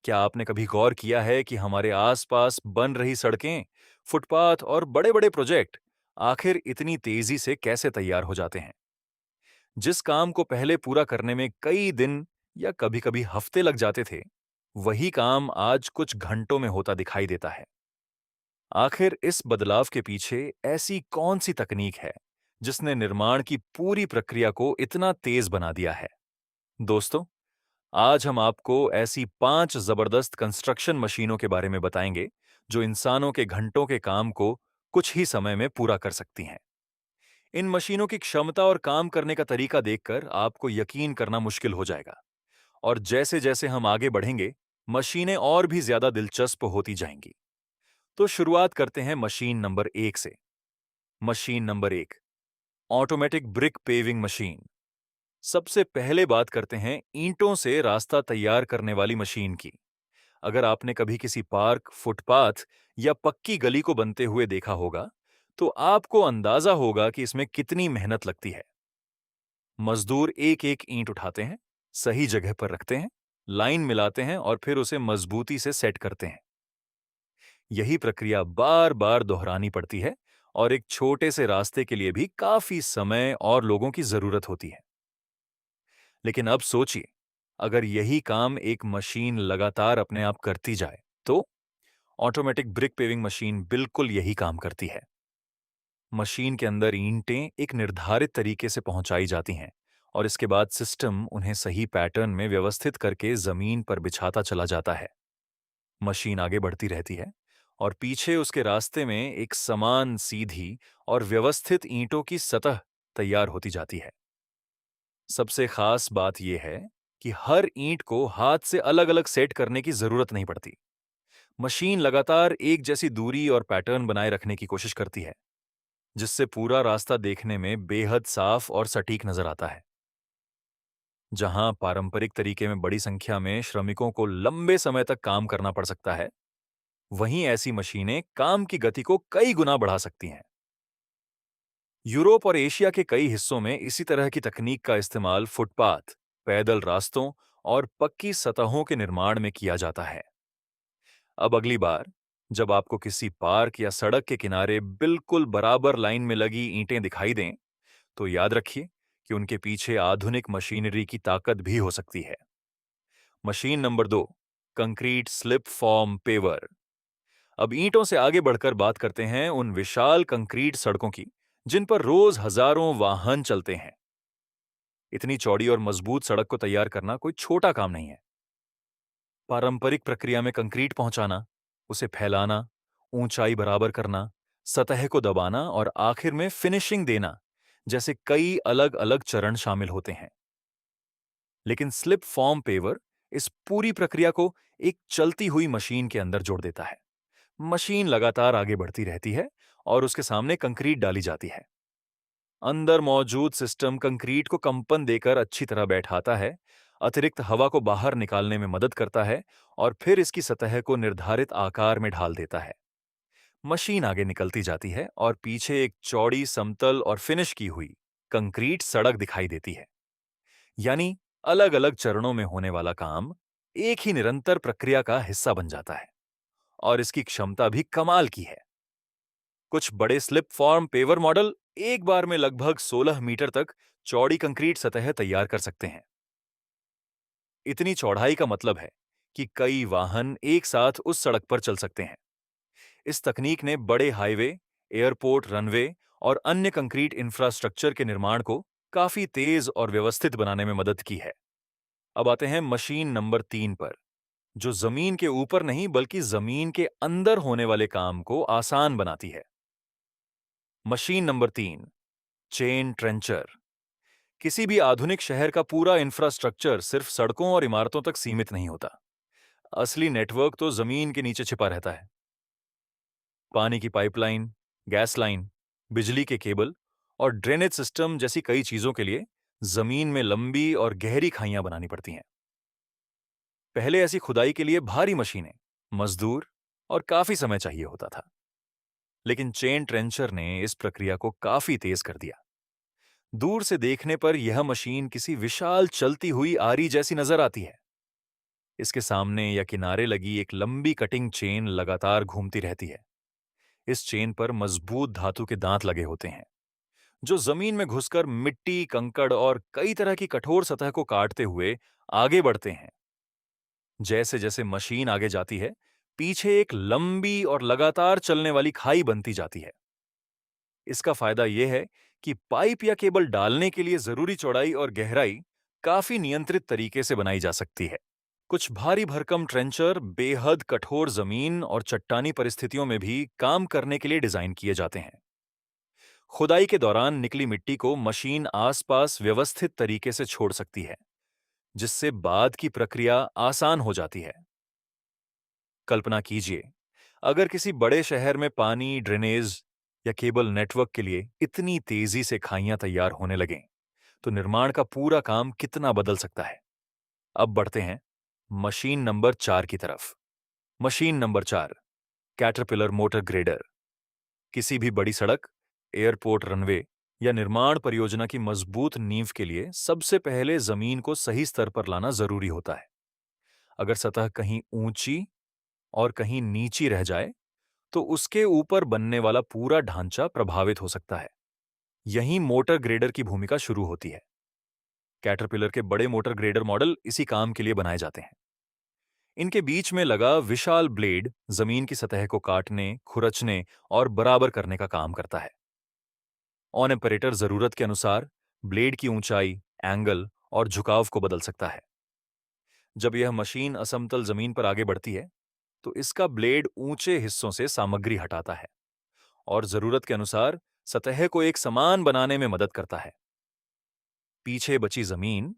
क्या आपने कभी गौर किया है कि हमारे आसपास बन रही सड़कें, फुटपाथ और बड़े-बड़े प्रोजेक्ट आखिर इतनी तेजी से कैसे तैयार हो जाते हैं? जिस काम को पहले पूरा करने में कई दिन या कभी-कभी हफ्ते लग जाते थे, वही काम आज कुछ घंटों में होता दिखाई देता है। आखिर इस बदलाव के पीछे ऐसी कौन सी तकनीक है, जिसने निर्माण की पूरी प्रक्रिया को इतना तेज बना दिया है? दोस्तों, आज हम आपको ऐसी 5 जबरदस्त कंस्ट्रक्शन मशीनों के बारे में बताएंगे, जो इंसानों के घंटों के काम को कुछ ही समय में पूरा कर सकती हैं। इन मशीनों की क्षमता और काम करने का तरीका देखकर आपको यकीन करना मुश्किल हो जाएगा। और जैसे-जैसे हम आगे बढ़ेंगे, मशीनें और भी ज्यादा दिलचस्प होती जाएंगी। तो शुरुआत करते हैं मशीन नंबर 1 से। Machine number 1, automatic brick paving machine. सबसे पहले बात करते हैं ईंटों से रास्ता तैयार करने वाली मशीन की। अगर आपने कभी किसी पार्क, फुटपाथ या पक्की गली को बनते हुए देखा होगा, तो आपको अंदाजा होगा कि इसमें कितनी मेहनत लगती है। मजदूर एक-एक ईंट उठाते हैं, सही जगह पर रखते हैं, लाइन मिलाते हैं और फिर उसे मजबूती से सेट करते हैं। यही प्रक्रिया बार-बार दोहरानी पड़ती है और एक छोटे से रास्ते के लिए भी काफी समय और लोगों की जरूरत होती है। लेकिन अब सोचिए, अगर यही काम एक मशीन लगातार अपने आप करती जाए, तो ऑटोमेटिक ब्रिक पेविंग मशीन बिल्कुल यही काम करती है। मशीन के अंदर ईंटें एक निर्धारित तरीके से पहुंचाई जाती हैं और इसके बाद सिस्टम उन्हें सही पैटर्न में व्यवस्थित करके जमीन पर बिछाता चला जाता है। मशीन आगे बढ़ती रहती है और पीछे उसके रास्ते में एक समान, सीधी और व्यवस्थित ईंटों की सतह तैयार होती जाती है। सबसे खास बात यह है कि हर ईंट को हाथ से अलग-अलग सेट करने की जरूरत नहीं पड़ती। मशीन लगातार एक जैसी दूरी और पैटर्न बनाए रखने की कोशिश करती है, जिससे पूरा रास्ता देखने में बेहद साफ और सटीक नजर आता है। जहां पारंपरिक तरीके में बड़ी संख्या में श्रमिकों को लंबे समय तक काम करना पड़ सकता है, वहीं ऐसी मशीनें काम की गति को कई गुना बढ़ा सकती हैं। यूरोप और एशिया के कई हिस्सों में इसी तरह की तकनीक का इस्तेमाल फुटपाथ, पैदल रास्तों और पक्की सतहों के निर्माण में किया जाता है। अब अगली बार जब आपको किसी पार्क या सड़क के किनारे बिल्कुल बराबर लाइन में लगी ईंटें दिखाई दें, तो याद रखिए कि उनके पीछे आधुनिक मशीनरी की ताकत भी हो सकती है। Machine number 2, concrete slip form paver. अब ईंटों से आगे बढ़कर बात करते हैं उन विशाल कंक्रीट सड़कों की, जिन पर रोज हजारों वाहन चलते हैं। इतनी चौड़ी और मजबूत सड़क को तैयार करना कोई छोटा काम नहीं है। पारंपरिक प्रक्रिया में कंक्रीट पहुंचाना, उसे फैलाना, ऊंचाई बराबर करना, सतह को दबाना और आखिर में फिनिशिंग देना जैसे कई अलग-अलग चरण शामिल होते हैं। लेकिन स्लिप फॉर्म पेवर इस पूरी प्रक्रिया को एक चलती हुई मशीन के अंदर जोड़ देता है। मशीन लगातार आगे बढ़ती रहती है और उसके सामने कंक्रीट डाली जाती है। अंदर मौजूद सिस्टम कंक्रीट को कंपन देकर अच्छी तरह बैठाता है, अतिरिक्त हवा को बाहर निकालने में मदद करता है और फिर इसकी सतह को निर्धारित आकार में ढाल देता है। मशीन आगे निकलती जाती है और पीछे एक चौड़ी, समतल और फिनिश की हुई कंक्रीट सड़क दिखाई देती है। यानी अलग-अलग चरणों में होने वाला काम एक ही निरंतर प्रक्रिया का हिस्सा बन जाता है और इसकी क्षमता भी कमाल की है। कुछ बड़े स्लिप फॉर्म पेवर मॉडल एक बार में लगभग 16 मीटर तक चौड़ी कंक्रीट सतह तैयार कर सकते हैं। इतनी चौड़ाई का मतलब है कि कई वाहन एक साथ उस सड़क पर चल सकते हैं। इस तकनीक ने बड़े हाईवे, एयरपोर्ट, रनवे और अन्य कंक्रीट इंफ्रास्ट्रक्चर के निर्माण को काफी तेज और व्यवस्थित बनाने में मदद की है। अब आते हैं मशीन नंबर 3 पर, जो जमीन के ऊपर नहीं बल्कि जमीन के अंदर होने वाले काम को आसान बनाती है। Machine number 3, chain trencher. किसी भी आधुनिक शहर का पूरा इंफ्रास्ट्रक्चर सिर्फ सड़कों और इमारतों तक सीमित नहीं होता। असली नेटवर्क तो जमीन के नीचे छिपा रहता है। पानी की पाइपलाइन, गैस लाइन, बिजली के केबल और ड्रेनेज सिस्टम जैसी कई चीजों के लिए जमीन में लंबी और गहरी खाइयां बनानी पड़ती हैं। पहले ऐसी खुदाई के लिए भारी मशीनें, मजदूर और काफी समय चाहिए होता था। लेकिन चेन ट्रेंचर ने इस प्रक्रिया को काफी तेज कर दिया। दूर से देखने पर यह मशीन किसी विशाल चलती हुई आरी जैसी नजर आती है। इसके सामने या किनारे लगी एक लंबी कटिंग चेन लगातार घूमती रहती है। इस चेन पर मजबूत धातु के दांत लगे होते हैं, जो जमीन में घुसकर मिट्टी, कंकड़ और कई तरह की कठोर सतह को काटते हुए आगे बढ़ते हैं। जैसे जैसे मशीन आगे जाती है, पीछे एक लंबी और लगातार चलने वाली खाई बनती जाती है। इसका फायदा यह है कि पाइप या केबल डालने के लिए जरूरी चौड़ाई और गहराई काफी नियंत्रित तरीके से बनाई जा सकती है। कुछ भारी भरकम ट्रेंचर बेहद कठोर जमीन और चट्टानी परिस्थितियों में भी काम करने के लिए डिजाइन किए जाते हैं। खुदाई के दौरान निकली मिट्टी को मशीन आसपास व्यवस्थित तरीके से छोड़ सकती है, जिससे बाद की प्रक्रिया आसान हो जाती है। कल्पना कीजिए, अगर किसी बड़े शहर में पानी, ड्रेनेज या केबल नेटवर्क के लिए इतनी तेजी से खाइयां तैयार होने लगें, तो निर्माण का पूरा काम कितना बदल सकता है। अब बढ़ते हैं मशीन नंबर 4 की तरफ। Machine number 4, caterpillar motor grader. किसी भी बड़ी सड़क, एयरपोर्ट रनवे या निर्माण परियोजना की मजबूत नींव के लिए सबसे पहले जमीन को सही स्तर पर लाना जरूरी होता है। अगर सतह कहीं ऊंची और कहीं नीची रह जाए, तो उसके ऊपर बनने वाला पूरा ढांचा प्रभावित हो सकता है। यहीं मोटर ग्रेडर की भूमिका शुरू होती है। कैटरपिलर के बड़े मोटर ग्रेडर मॉडल इसी काम के लिए बनाए जाते हैं। इनके बीच में लगा विशाल ब्लेड जमीन की सतह को काटने, खुरचने और बराबर करने का काम करता है। ऑन ऑपरेटर जरूरत के अनुसार ब्लेड की ऊंचाई, एंगल और झुकाव को बदल सकता है। जब यह मशीन असमतल जमीन पर आगे बढ़ती है, तो इसका ब्लेड ऊंचे हिस्सों से सामग्री हटाता है और जरूरत के अनुसार सतह को एक समान बनाने में मदद करता है। पीछे बची जमीन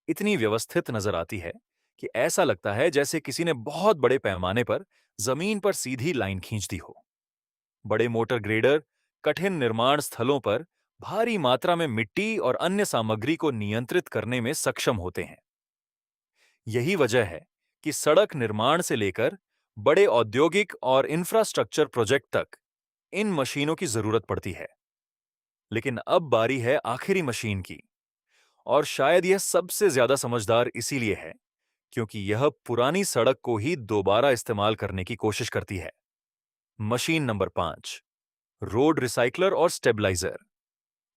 इतनी व्यवस्थित नजर आती है कि ऐसा लगता है जैसे किसी ने बहुत बड़े पैमाने पर जमीन पर सीधी लाइन खींच दी हो। बड़े मोटर ग्रेडर कठिन निर्माण स्थलों पर भारी मात्रा में मिट्टी और अन्य सामग्री को नियंत्रित करने में सक्षम होते हैं। यही वजह है कि सड़क निर्माण से लेकर बड़े औद्योगिक और इंफ्रास्ट्रक्चर प्रोजेक्ट तक इन मशीनों की जरूरत पड़ती है। लेकिन अब बारी है आखिरी मशीन की, और शायद यह सबसे ज्यादा समझदार इसीलिए है क्योंकि यह पुरानी सड़क को ही दोबारा इस्तेमाल करने की कोशिश करती है। मशीन नंबर 5, रोड रिसाइकलर और स्टेबलाइजर।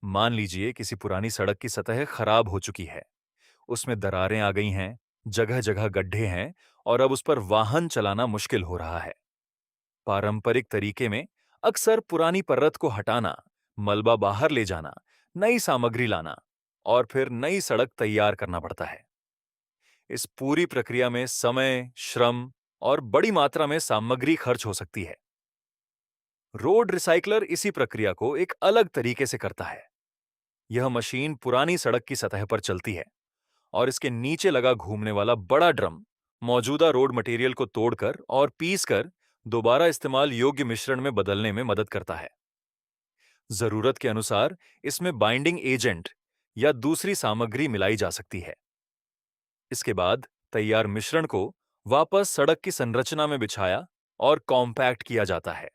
मान लीजिए किसी पुरानी सड़क की सतह खराब हो चुकी है, उसमें दरारें आ गई हैं, जगह जगह गड्ढे हैं और अब उस पर वाहन चलाना मुश्किल हो रहा है। पारंपरिक तरीके में अक्सर पुरानी परत को हटाना, मलबा बाहर ले जाना, नई सामग्री लाना और फिर नई सड़क तैयार करना पड़ता है। इस पूरी प्रक्रिया में समय, श्रम और बड़ी मात्रा में सामग्री खर्च हो सकती है। रोड रिसाइकलर इसी प्रक्रिया को एक अलग तरीके से करता है। यह मशीन पुरानी सड़क की सतह पर चलती है और इसके नीचे लगा घूमने वाला बड़ा ड्रम मौजूदा रोड मटेरियल को तोड़कर और पीसकर दोबारा इस्तेमाल योग्य मिश्रण में बदलने में मदद करता है। जरूरत के अनुसार इसमें बाइंडिंग एजेंट या दूसरी सामग्री मिलाई जा सकती है। इसके बाद तैयार मिश्रण को वापस सड़क की संरचना में बिछाया और कॉम्पैक्ट किया जाता है।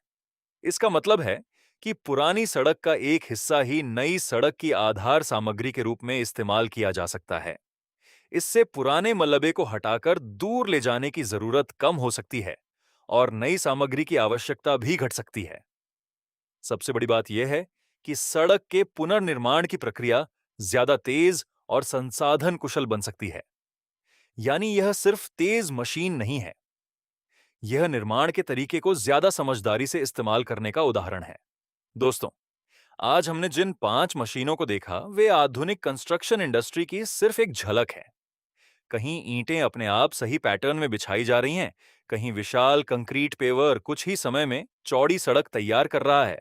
इसका मतलब है कि पुरानी सड़क का एक हिस्सा ही नई सड़क की आधार सामग्री के रूप में इस्तेमाल किया जा सकता है। इससे पुराने मलबे को हटाकर दूर ले जाने की जरूरत कम हो सकती है और नई सामग्री की आवश्यकता भी घट सकती है। सबसे बड़ी बात यह है कि सड़क के पुनर्निर्माण की प्रक्रिया ज्यादा तेज और संसाधन कुशल बन सकती है। यानी यह सिर्फ तेज मशीन नहीं है, यह निर्माण के तरीके को ज्यादा समझदारी से इस्तेमाल करने का उदाहरण है। दोस्तों, आज हमने जिन 5 मशीनों को देखा, वे आधुनिक कंस्ट्रक्शन इंडस्ट्री की सिर्फ एक झलक है। कहीं ईंटें अपने आप सही पैटर्न में बिछाई जा रही हैं, कहीं विशाल कंक्रीट पेवर कुछ ही समय में चौड़ी सड़क तैयार कर रहा है,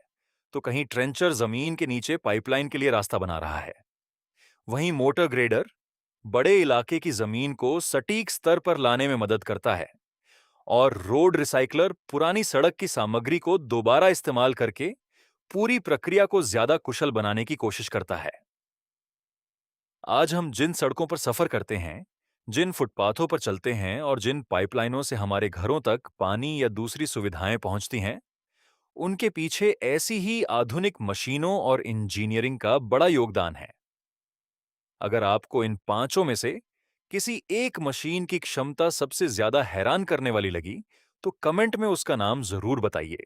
तो कहीं ट्रेंचर जमीन के नीचे पाइपलाइन के लिए रास्ता बना रहा है। वहीं मोटर ग्रेडर बड़े इलाके की जमीन को सटीक स्तर पर लाने में मदद करता है और रोड रिसाइकलर पुरानी सड़क की सामग्री को दोबारा इस्तेमाल करके पूरी प्रक्रिया को ज्यादा कुशल बनाने की कोशिश करता है। आज हम जिन सड़कों पर सफर करते हैं, जिन फुटपाथों पर चलते हैं और जिन पाइपलाइनों से हमारे घरों तक पानी या दूसरी सुविधाएं पहुंचती हैं, उनके पीछे ऐसी ही आधुनिक मशीनों और इंजीनियरिंग का बड़ा योगदान है। अगर आपको इन पांचों में से किसी एक मशीन की क्षमता सबसे ज्यादा हैरान करने वाली लगी, तो कमेंट में उसका नाम जरूर बताइए।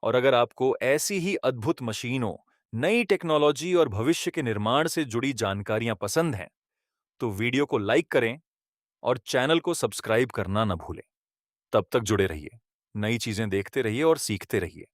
और अगर आपको ऐसी ही अद्भुत मशीनों, नई टेक्नोलॉजी और भविष्य के निर्माण से जुड़ी जानकारियां पसंद हैं, तो वीडियो को लाइक करें और चैनल को सब्सक्राइब करना न भूलें। तब तक जुड़े रहिए, नई चीजें देखते रहिए और सीखते रहिए।